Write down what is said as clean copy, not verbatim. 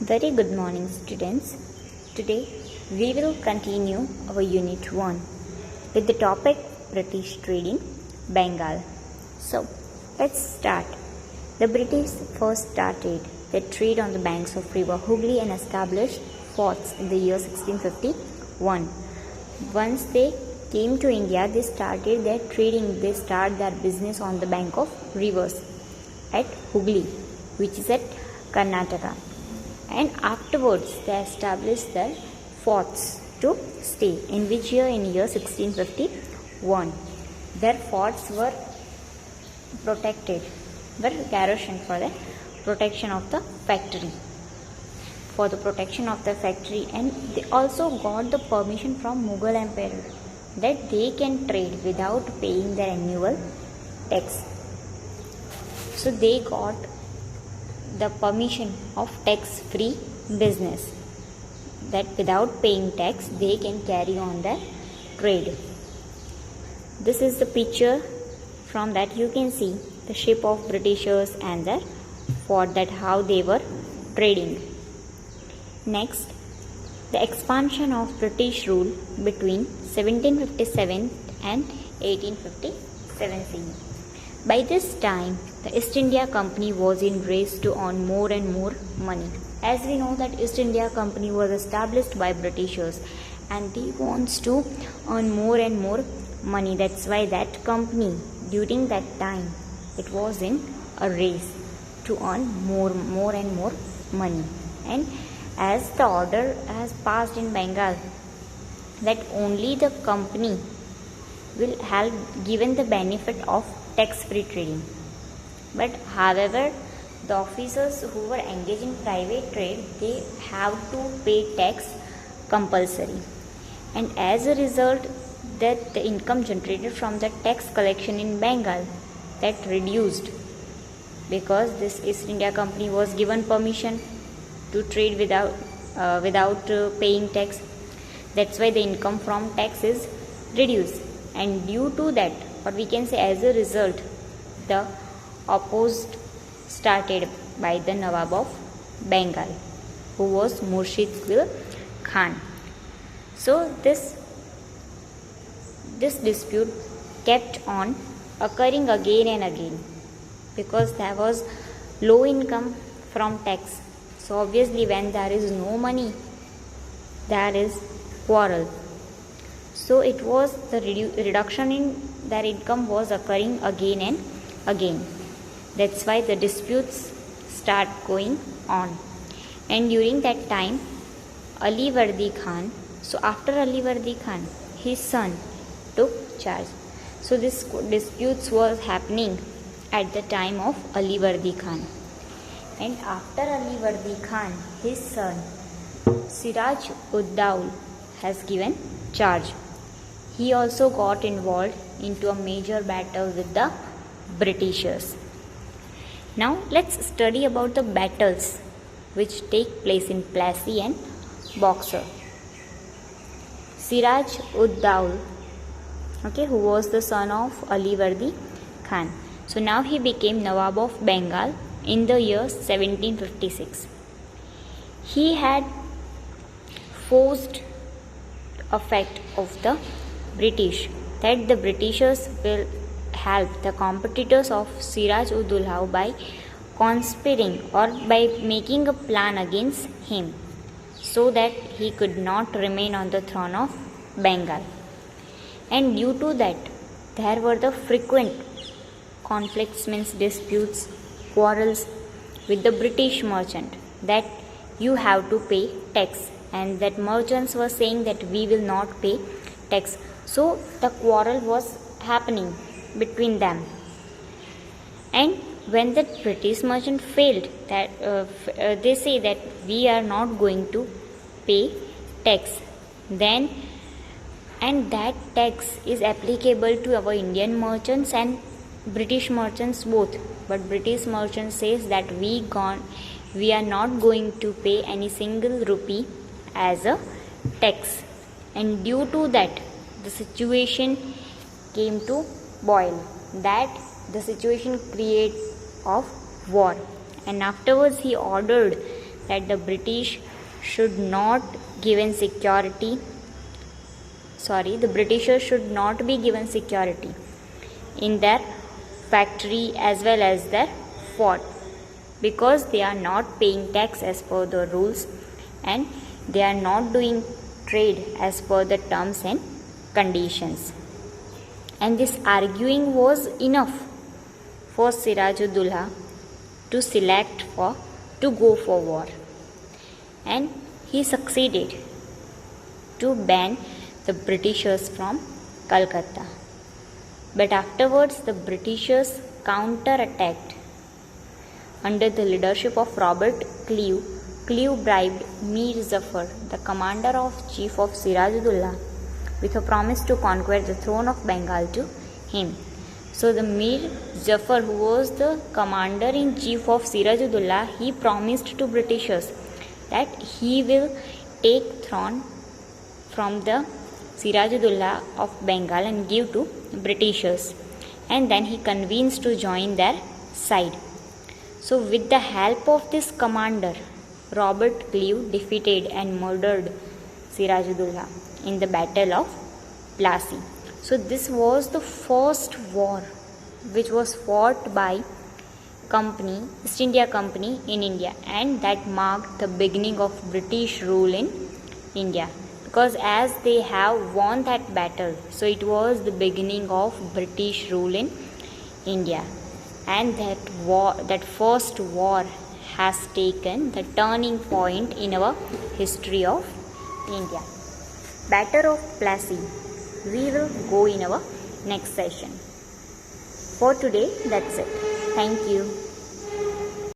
Very good morning, students. Today we will continue our Unit 1 with the topic British Trading Bengal. So, let's start. The British first started their trade on the banks of River Hooghly and established forts in the year 1651. Once they came to India, they started their trading. They started their business on the bank of rivers at Hooghly, which is at Karnataka. And afterwards they established their forts to stay. In which year? In year 1651. Their forts were protected, were garrisoned for the protection of the factory. For the protection of the factory, and they also got the permission from Mughal Emperor that they can trade without paying their annual tax. So they got the permission of tax-free business, that without paying tax they can carry on their trade. This is the picture. From that you can see the ship of Britishers and their fort, that how they were trading. Next, the expansion of British rule between 1757 and 1857 CE. By this time, the East India Company was in race to earn more and more money. As we know that East India Company was established by Britishers and they wants to earn more and more money. That's why that company during that time it was in a race to earn more and more money. And as the order has passed in Bengal that only the company will have given the benefit of tax-free trading. But however, the officers who were engaged in private trade, they have to pay tax compulsory. And as a result, that the income generated from the tax collection in Bengal that reduced, because this East India Company was given permission to trade without paying tax. That's why the income from tax is reduced. And due to that, or we can say as a result, the opposed started by the Nawab of Bengal, who was Murshid Quil Khan. So this dispute kept on occurring again and again because there was low income from tax. So obviously when there is no money, there is quarrel. So it was the reduction in their income was occurring again and again. That's why the disputes start going on. And during that time, Ali Vardi Khan, so after Ali Vardi Khan, his son took charge. So this disputes was happening at the time of Ali Vardi Khan. And after Ali Vardi Khan, his son Siraj Uddaul has given charge. He also got involved into a major battle with the Britishers. Now let's study about the battles which take place in Plassey and Boxer. Siraj Uddaul, who was the son of Ali Vardi Khan. So now he became Nawab of Bengal in the year 1756. He had forced effect of the British, that the Britishers will help the competitors of Siraj Uddaul by conspiring or by making a plan against him, so that he could not remain on the throne of Bengal. And due to that, there were the frequent conflicts, means disputes, quarrels with the British merchant, that you have to pay tax, and that merchants were saying that we will not pay tax. So the quarrel was happening between them. And when the British merchant failed, that they say that we are not going to pay tax, then and that tax is applicable to our Indian merchants and British merchants both. But British merchant says that we are not going to pay any single rupee as a tax. And due to that, the situation came to boil, that the situation created of war. And afterwards he ordered that the British should not given security. The Britishers should not be given security in their factory as well as their fort, because they are not paying tax as per the rules and they are not doing trade as per the terms and conditions. And this arguing was enough for Sirajuddaulah to select to go for war, and he succeeded to ban the Britishers from Calcutta. But afterwards the Britishers counter-attacked under the leadership of Robert Clive. Clive bribed Mir Jafar, the commander-in-chief of Sirajuddaulah, with a promise to conquer the throne of Bengal to him. So the Mir Jafar, who was the commander-in-chief of Sirajuddaulah, he promised to Britishers that he will take throne from the Sirajuddaulah of Bengal and give to Britishers, and then he convinced to join their side. So with the help of this commander, Robert Clive defeated and murdered Sirajuddaulah in the Battle of Plassey. So this was the first war which was fought by East India Company in India, and that marked the beginning of British rule in India, because as they have won that battle, so it was the beginning of British rule in India. And that first war has taken the turning point in our history of India. Battle of Plassey we will go in our next session. For today, that's it. Thank you.